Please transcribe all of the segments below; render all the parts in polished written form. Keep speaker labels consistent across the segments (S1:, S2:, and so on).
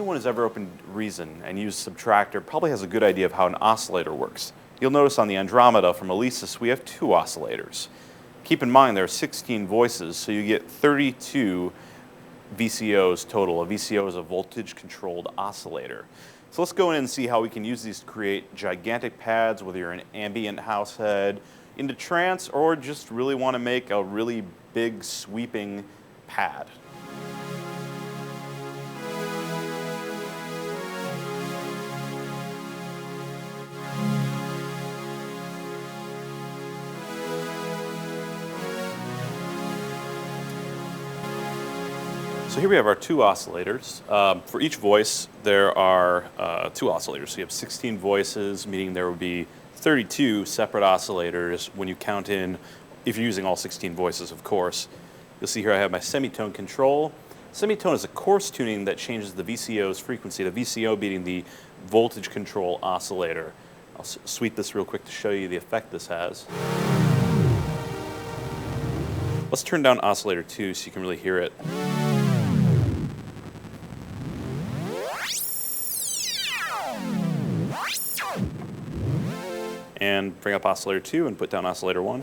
S1: anyone who's ever opened Reason and used Subtractor probably has a good idea of how an oscillator works. You'll notice on the Andromeda from Alesis we have 2 oscillators. Keep in mind there are 16 voices, so you get 32 VCOs total. A VCO is a voltage-controlled oscillator. So let's go in and see how we can use these to create gigantic pads, whether you're an ambient house head, into trance, or just really want to make a really big sweeping pad. So here we have our 2 oscillators. For each voice, there are 2 oscillators. So you have 16 voices, meaning there would be 32 separate oscillators when you count in, if you're using all 16 voices, of course. You'll see here I have my semitone control. Semitone is a coarse tuning that changes the VCO's frequency, the VCO being the voltage control oscillator. I'll sweep this real quick to show you the effect this has. Let's turn down oscillator 2 so you can really hear it. And bring up oscillator 2 and put down oscillator 1.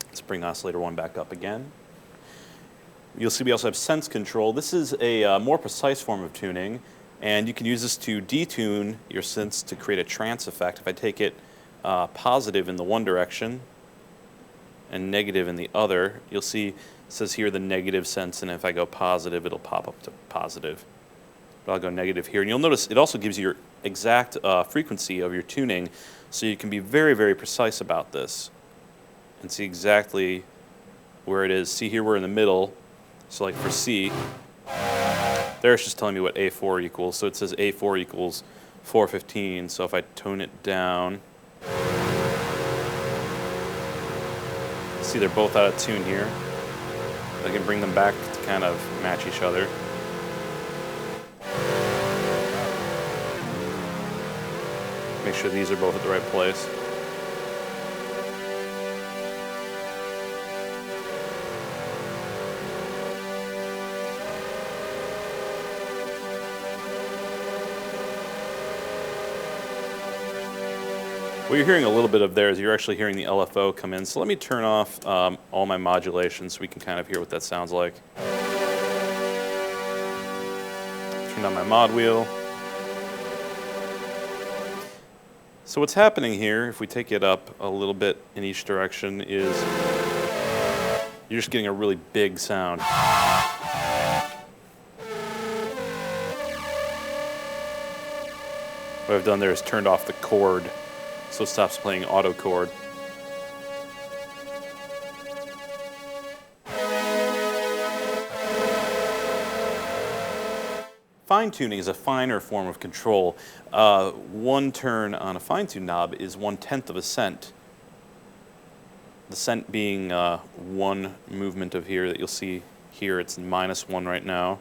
S1: Let's bring oscillator 1 back up again. You'll see we also have sense control. This is a more precise form of tuning, and you can use this to detune your synths to create a trance effect. If I take it positive in the one direction and negative in the other, you'll see it says here the negative sense, and if I go positive, it'll pop up to positive. But I'll go negative here, and you'll notice it also gives you your exact frequency of your tuning, so you can be very, very precise about this and see exactly where it is. See here we're in the middle, so like for C, there it's just telling me what A4 equals, so it says A4 equals 415, so if I tone it down, see they're both out of tune here. I can bring them back to kind of match each other. Make sure these are both at the right place. What you're hearing a little bit of there is you're actually hearing the LFO come in. So let me turn off all my modulation so we can kind of hear what that sounds like. Turn down my mod wheel. So what's happening here, if we take it up a little bit in each direction, is you're just getting a really big sound. What I've done there is turned off the chord, so it stops playing auto chord. Fine tuning is a finer form of control. One turn on a fine tune knob is 1/10 of a cent. The cent being one movement of here that you'll see here, it's -1 right now.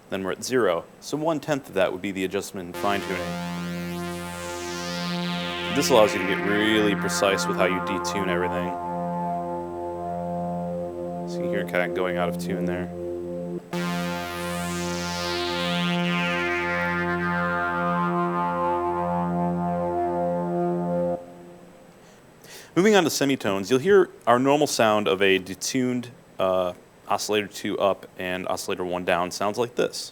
S1: Then we're at 0. So 1/10 of that would be the adjustment in fine tuning. This allows you to get really precise with how you detune everything. So you can hear it kind of going out of tune there. Moving on to semitones, you'll hear our normal sound of a detuned oscillator 2 up and oscillator 1 down. Sounds like this.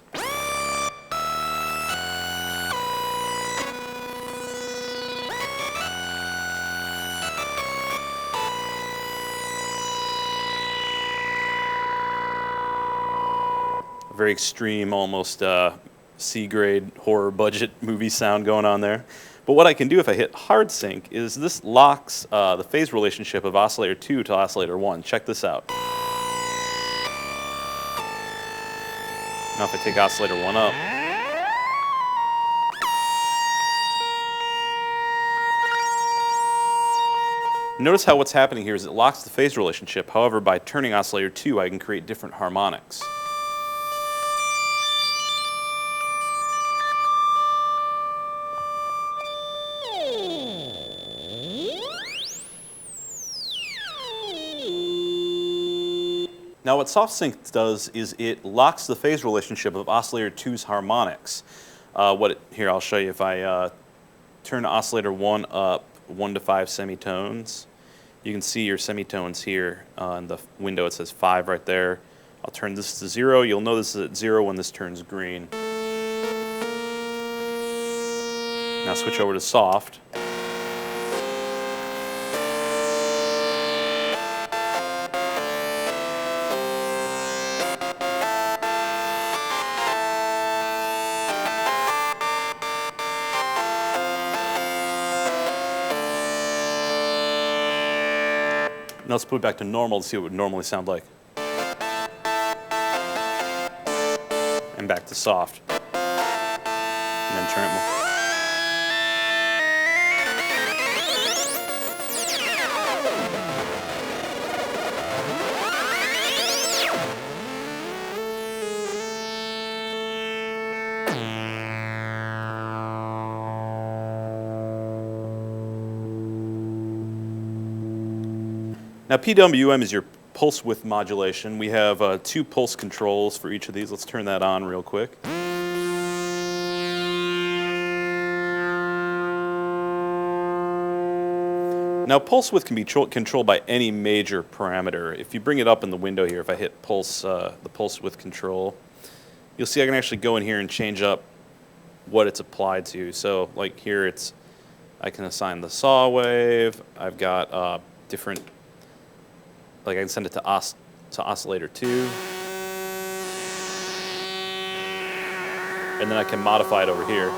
S1: A very extreme, almost C-grade horror budget movie sound going on there. But what I can do if I hit hard sync is this locks the phase relationship of oscillator 2 to oscillator 1. Check this out. Now if I take oscillator 1 up, notice how what's happening here is it locks the phase relationship. However, by turning oscillator 2, I can create different harmonics. Now what soft synth does is it locks the phase relationship of oscillator 2's harmonics. Here, I'll show you. If I turn oscillator 1 up 1 to 5 semitones, you can see your semitones here in the window. It says 5 right there. I'll turn this to 0. You'll know this is at 0 when this turns green. Now switch over to soft. Now let's put it back to normal to see what it would normally sound like. And back to soft. And then turn it more. Now PWM is your pulse width modulation. We have 2 pulse controls for each of these. Let's turn that on real quick. Now pulse width can be controlled by any major parameter. If you bring it up in the window here, if I hit pulse, the pulse width control, you'll see I can actually go in here and change up what it's applied to. So like here I can assign the saw wave. I've got different, like I can send it to oscillator 2. And then I can modify it over here.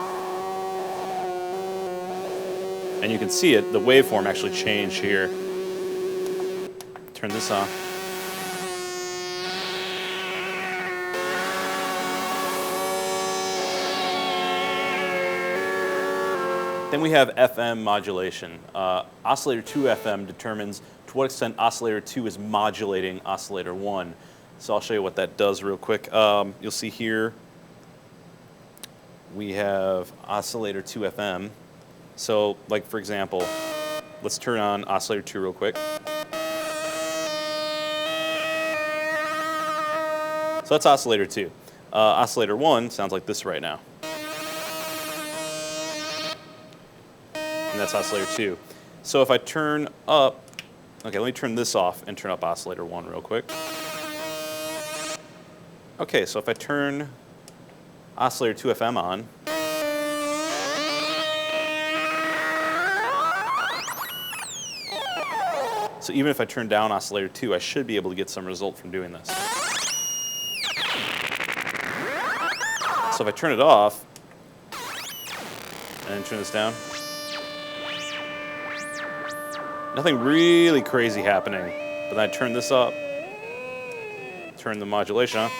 S1: And you can see it, the waveform actually changed here. Turn this on. Then we have FM modulation. Oscillator 2 FM determines to what extent oscillator 2 is modulating oscillator 1. So I'll show you what that does real quick. You'll see here we have oscillator 2 FM. So like for example, let's turn on oscillator 2 real quick. So that's oscillator 2. Oscillator 1 sounds like this right now. And that's oscillator 2. So if I turn up, okay, let me turn this off and turn up oscillator 1 real quick. Okay, so if I turn oscillator 2 FM on, so even if I turn down oscillator 2, I should be able to get some result from doing this. So if I turn it off and then turn this down, nothing really crazy happening. But then I turn this up, turn the modulation on.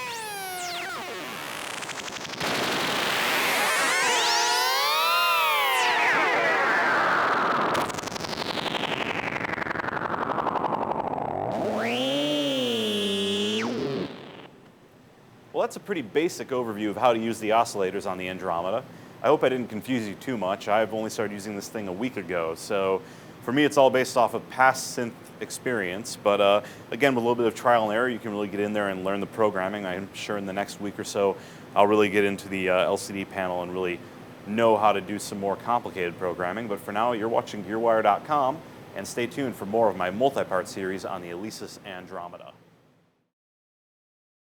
S1: Well, that's a pretty basic overview of how to use the oscillators on the Andromeda. I hope I didn't confuse you too much. I've only started using this thing a week ago, so for me it's all based off of past synth experience, but again, with a little bit of trial and error, you can really get in there and learn the programming. I'm sure in the next week or so, I'll really get into the LCD panel and really know how to do some more complicated programming. But for now, you're watching GearWire.com, and stay tuned for more of my multi-part series on the Alesis Andromeda.